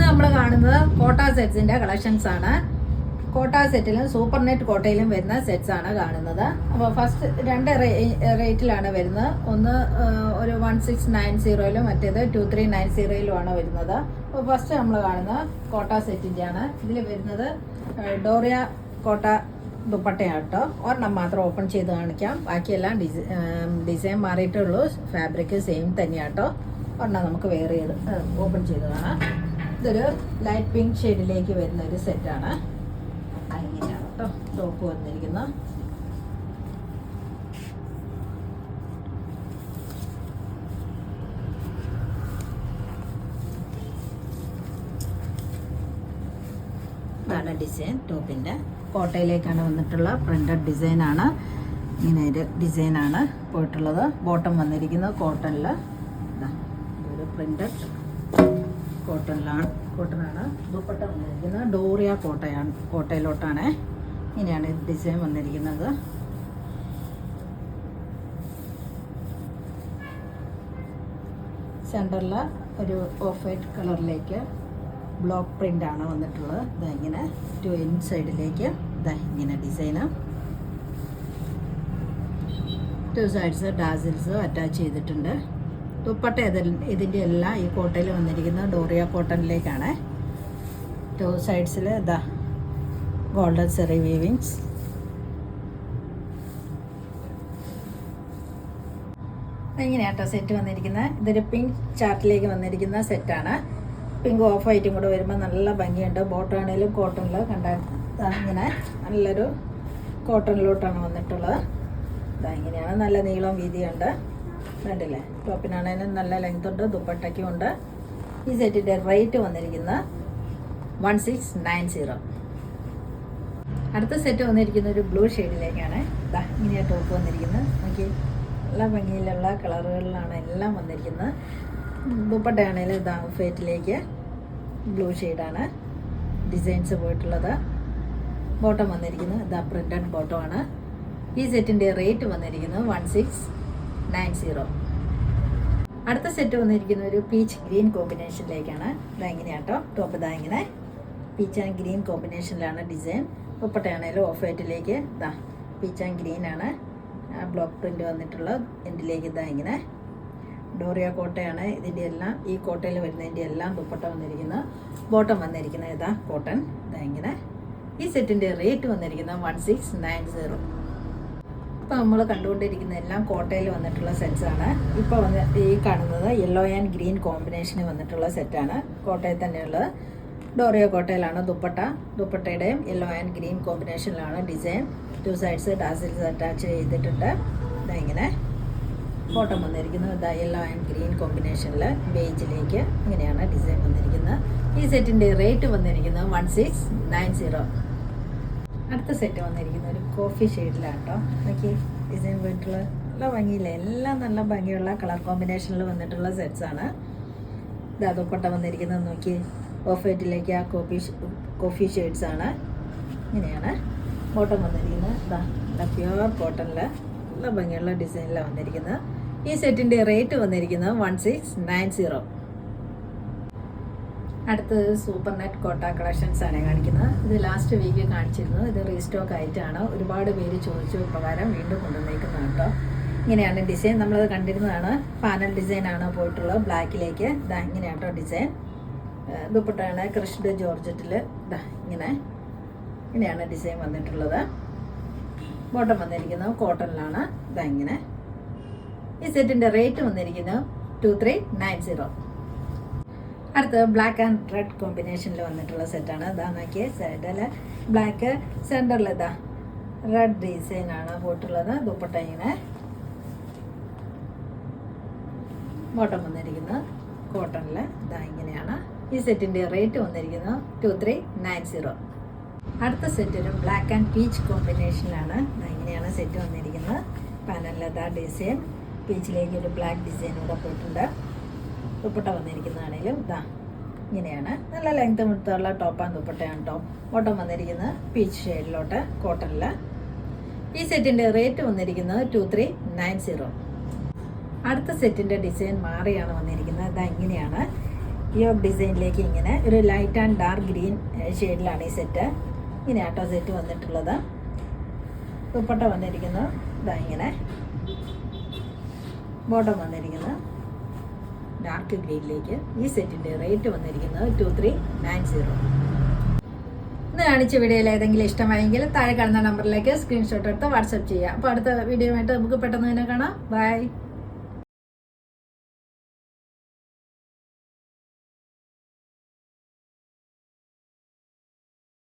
നമ്മൾ കാണുന്നത് കോട്ട സെറ്റ്സിന്റെ കളക്ഷൻസ് ആണ്. കോട്ട സെറ്റിലും സൂപ്പർ നെറ്റ് കോട്ടയിലും വരുന്ന സെറ്റ്സ് ആണ് കാണുന്നത്. അപ്പോൾ ഫസ്റ്റ് രണ്ട് റേറ്റിലാണ് വരുന്നത്. ഒന്ന് ഒരു 1690 മറ്റേത് 2390 വരുന്നത്. അപ്പോൾ ഫസ്റ്റ് നമ്മൾ കാണുന്നത് കോട്ട സെറ്റിൻ്റെ ആണ്. ഇതിൽ വരുന്നത് ഡോറിയ കോട്ട ദുപ്പട്ടയാണ് കേട്ടോ. ഒരെണ്ണം മാത്രം ഓപ്പൺ ചെയ്ത് കാണിക്കാം. ബാക്കിയെല്ലാം ഡിസൈൻ മാറിയിട്ടുള്ളൂ, ഫാബ്രിക് സെയിം തന്നെയാണ് കേട്ടോ. ഒരെണ്ണം നമുക്ക് വേറെ ചെയ്ത് ഓപ്പൺ ചെയ്ത് കാണാം. ഇതൊരു ലൈറ്റ് പിങ്ക് ഷെയ്ഡിലേക്ക് വരുന്ന ഒരു സെറ്റാണ്. ഇങ്ങനെയാണ് കേട്ടോ ടോപ്പ് വന്നിരിക്കുന്നത്. ഇതാണ് ഡിസൈൻ. ടോപ്പിൻ്റെ കോട്ടയിലേക്കാണ് വന്നിട്ടുള്ള പ്രിന്റഡ് ഡിസൈനാണ്. ഇങ്ങനെ ഒരു ഡിസൈനാണ് പോയിട്ടുള്ളത്. ബോട്ടം വന്നിരിക്കുന്നത് കോട്ടണിൽ. ഇതൊരു പ്രിന്റഡ് കോട്ടനാണ്. ദുപ്പട്ട വന്നിരിക്കുന്നത് ഡോറിയ കോട്ടയിലോട്ടാണ്. ഇങ്ങനെയാണ് ഡിസൈൻ വന്നിരിക്കുന്നത്. സെൻറ്ററിൽ ഒരു ഓഫ് വൈറ്റ് കളറിലേക്ക് ബ്ലോക്ക് പ്രിൻ്റ് ആണ് വന്നിട്ടുള്ളത്. ഇതാ ഇങ്ങനെ ടു സൈഡിലേക്ക് ഇതാ ഇങ്ങനെ ഡിസൈന്. ടു സൈഡ്സ് ഡാസിൽസ് അറ്റാച്ച് ചെയ്തിട്ടുണ്ട്. ദുപ്പട്ട ഇതിൻ്റെ എല്ലാം ഈ കോട്ടയിൽ വന്നിരിക്കുന്നത് ഡോറിയ കോട്ടണിലേക്കാണ്. ടു സൈഡ്സിൽ ഇതാ ഗോൾഡൻ സെറി വീവിങ്സ്. ഇങ്ങനെയാട്ടോ സെറ്റ് വന്നിരിക്കുന്നത്. ഇതൊരു പിങ്ക് ചാർട്ടിലേക്ക് വന്നിരിക്കുന്ന സെറ്റാണ്. പിങ്ക് ഓഫ് വൈറ്റും കൂടെ വരുമ്പോൾ നല്ല ഭംഗിയുണ്ട്. ബോട്ടാണേലും കോട്ടണിൽ ഇങ്ങനെ നല്ലൊരു കോട്ടണിലോട്ടാണ് വന്നിട്ടുള്ളത്. ഇതാ ഇങ്ങനെയാണ്. നല്ല നീളം വീതിയുണ്ട്. കണ്ടില്ലേ? ടോപ്പിനാണേലും നല്ല ലെങ്ത് ഉണ്ട്, ദുപ്പട്ടയ്ക്കും ഉണ്ട്. ഈ സെറ്റിൻ്റെ റേറ്റ് വന്നിരിക്കുന്നത് 1690. അടുത്ത സെറ്റ് വന്നിരിക്കുന്ന ഒരു ബ്ലൂ ഷെയ്ഡിലേക്കാണ്. ഇതാ ഇങ്ങനെയാണ് ടോപ്പ് വന്നിരിക്കുന്നത്. നോക്കി നല്ല ഭംഗിയിലുള്ള കളറുകളിലാണ് എല്ലാം വന്നിരിക്കുന്നത്. ദുപ്പട്ടയാണേലും ഇതാ ഫേറ്റിലേക്ക് ബ്ലൂ ഷെയ്ഡാണ് ഡിസൈൻസ് പോയിട്ടുള്ളത്. ബോട്ടം വന്നിരിക്കുന്നത് ഇതാ പ്രിന്റഡ് ബോട്ടമാണ്. ഈ സെറ്റിൻ്റെ റേറ്റ് വന്നിരിക്കുന്നത് 1690. അടുത്ത സെറ്റ് വന്നിരിക്കുന്ന ഒരു പീച്ച് ഗ്രീൻ കോമ്പിനേഷനിലേക്കാണ്. ഇതാ ഇങ്ങനെയാട്ടോ ടോപ്പ്. ഇതാ ഇങ്ങനെ പീച്ച് ആൻഡ് ഗ്രീൻ കോമ്പിനേഷനിലാണ് ഡിസൈൻ. ദുപ്പട്ടയാണേലും ഓഫ് വൈറ്റിലേക്ക് ഇതാ പീച്ച് ആൻഡ് ഗ്രീനാണ് ബ്ലോക്ക് പ്രിൻ്റ് വന്നിട്ടുള്ള എൻഡിലേക്ക്. ഇതാ ഇങ്ങനെ ഡോറിയ കോട്ടയാണ് ഇതിൻ്റെ എല്ലാം. ഈ കോട്ടയിൽ വരുന്നതിൻ്റെ എല്ലാം ദുപ്പട്ട വന്നിരിക്കുന്നത്. ബോട്ടം വന്നിരിക്കുന്നത് ഇതാ കോട്ടൺ. ഇതാ ഇങ്ങനെ. ഈ സെറ്റിൻ്റെ റേറ്റ് വന്നിരിക്കുന്നത് 1690. ഇപ്പോൾ നമ്മൾ കണ്ടുകൊണ്ടിരിക്കുന്ന എല്ലാം കോട്ടയിൽ വന്നിട്ടുള്ള സെറ്റ്സാണ്. ഇപ്പോൾ ഈ കാണുന്നത് യെല്ലോ ആൻഡ് ഗ്രീൻ കോമ്പിനേഷന് വന്നിട്ടുള്ള സെറ്റാണ്. കോട്ടയിൽ തന്നെയുള്ളത്. ഡോറിയ കോട്ടയിലാണ് ദുപ്പട്ട. ദുപ്പട്ടയുടെയും യെല്ലോ ആൻഡ് ഗ്രീൻ കോമ്പിനേഷനിലാണ് design. Two sides tassels attach ചെയ്തിട്ടുണ്ട്. ഇതാ ഇങ്ങനെ ബോട്ടം വന്നിരിക്കുന്നത്. ഇതാ യെല്ലോ ആൻഡ് ഗ്രീൻ കോമ്പിനേഷനിൽ ബേജിലേക്ക് ഇങ്ങനെയാണ് ഡിസൈൻ വന്നിരിക്കുന്നത്. ഈ സെറ്റിൻ്റെ റേറ്റ് വന്നിരിക്കുന്നത് 1690. അടുത്ത സെറ്റ് വന്നിരിക്കുന്നത് ഒരു കോഫി ഷെയ്ഡിലാണ് കേട്ടോ. നോക്കി ഡിസൈൻ പോയിട്ടുള്ള നല്ല ഭംഗിയില്ല. എല്ലാം നല്ല ഭംഗിയുള്ള കളർ കോമ്പിനേഷനിൽ വന്നിട്ടുള്ള സെറ്റ്സാണ്. ഇതാ ദുപ്പട്ട വന്നിരിക്കുന്നത് നോക്കി ഓഫ് വൈറ്റിലേക്ക് ആ കോഫി ഷെയ്ഡ്സാണ്. ഇങ്ങനെയാണ് ബോട്ടം വന്നിരിക്കുന്നത്. ഇതാ പ്യുവർ കോട്ടണിൽ നല്ല ഭംഗിയുള്ള ഡിസൈനിലാണ് വന്നിരിക്കുന്നത്. ഈ സെറ്റിൻ്റെ റേറ്റ് വന്നിരിക്കുന്നത് 1690. അടുത്തത് സൂപ്പർ നെറ്റ് കോട്ട കളക്ഷൻസ് ആണ് കാണിക്കുന്നത്. ഇത് ലാസ്റ്റ് വീക്ക് കാണിച്ചിരുന്നു. ഇത് റീസ്റ്റോക്ക് ആയിട്ടാണ്. ഒരുപാട് പേര് ചോദിച്ചു പ്രകാരം വീണ്ടും കൊണ്ടുവന്നേക്കുന്നതാണ് കേട്ടോ. ഇങ്ങനെയാണ് ഡിസൈൻ. നമ്മളത് കണ്ടിരുന്നതാണ്. പാനൽ ഡിസൈനാണ് പോയിട്ടുള്ളത് ബ്ലാക്കിലേക്ക്. ഇതാ ഇങ്ങനെയാണ് കേട്ടോ ഡിസൈൻ. ദുപ്പട്ടയാണ് ക്രിഷ്ഡ് ജോർജറ്റിൽ. ഇതാ ഇങ്ങനെയാണ് ഡിസൈൻ വന്നിട്ടുള്ളത്. ബോട്ടം വന്നിരിക്കുന്നത് കോട്ടണിലാണ്. ഇതാ ഇങ്ങനെ. ഈ സെറ്റിൻ്റെ റേറ്റ് വന്നിരിക്കുന്നത് 2390. അടുത്ത് ബ്ലാക്ക് ആൻഡ് റെഡ് കോമ്പിനേഷനിൽ വന്നിട്ടുള്ള സെറ്റാണ്. ഇതാ നോക്കിയ സൈഡിൽ ബ്ലാക്ക്, സെൻറ്ററിൽ ഇതാ റെഡ് ഡിസൈനാണ് പോയിട്ടുള്ളത്. ദുപ്പട്ട ഇങ്ങനെ. ബോട്ടം വന്നിരിക്കുന്നത് കോട്ടണിൽ. ഇതാ ഇങ്ങനെയാണ്. ഈ സെറ്റിൻ്റെ റേറ്റ് വന്നിരിക്കുന്നത് 2390. അടുത്ത സെറ്റ് ഒരു ബ്ലാക്ക് ആൻഡ് പീച്ച് കോമ്പിനേഷനിലാണ്. ഇങ്ങനെയാണ് സെറ്റ് വന്നിരിക്കുന്നത്. പാനലിൽ ഇതാ ഡിസൈൻ പീച്ചിലേക്ക് ഒരു ബ്ലാക്ക് ഡിസൈൻ കൂടെ പോയിട്ടുണ്ട്. ദുപ്പട്ട വന്നിരിക്കുന്നതാണേലും ഇതാ ഇങ്ങനെയാണ്. നല്ല ലെങ്ത് മുടുത്തുള്ള ടോപ്പാണ് ദുപ്പട്ടയാണ് കേട്ടോ. ബോട്ടം വന്നിരിക്കുന്നത് പീച്ച് ഷെയ്ഡിലോട്ട് കോട്ടണിൽ. ഈ സെറ്റിൻ്റെ റേറ്റ് വന്നിരിക്കുന്നത് 2390. അടുത്ത സെറ്റിൻ്റെ ഡിസൈൻ മാറിയാണ് വന്നിരിക്കുന്നത്. ഇതാ ഇങ്ങനെയാണ്. യോഗ് ഡിസൈനിലേക്ക് ഇങ്ങനെ ഒരു ലൈറ്റ് ആൻഡ് ഡാർക്ക് ഗ്രീൻ ഷെയ്ഡിലാണ് ഈ സെറ്റ്. ഇങ്ങനെ ആട്ടോ സെറ്റ് വന്നിട്ടുള്ളത്. ദുപ്പട്ട വന്നിരിക്കുന്നത് ഇതാ ഇങ്ങനെ. ബോട്ടം വന്നിരിക്കുന്നത് ഡാർക്ക് ഗ്രീനിലേക്ക്. ഈ സെറ്റിൻ്റെ റേറ്റ് വന്നിരിക്കുന്നത് 2390. ഇന്ന് കാണിച്ച വീഡിയോയിൽ ഏതെങ്കിലും ഇഷ്ടമായെങ്കിൽ താഴെ കാണുന്ന നമ്പറിലേക്ക് സ്ക്രീൻഷോട്ട് എടുത്ത് വാട്സപ്പ് ചെയ്യുക. അപ്പോൾ അടുത്ത വീഡിയോ ആയിട്ട് നമുക്ക് പെട്ടെന്ന് തന്നെ കാണാം. ബൈ.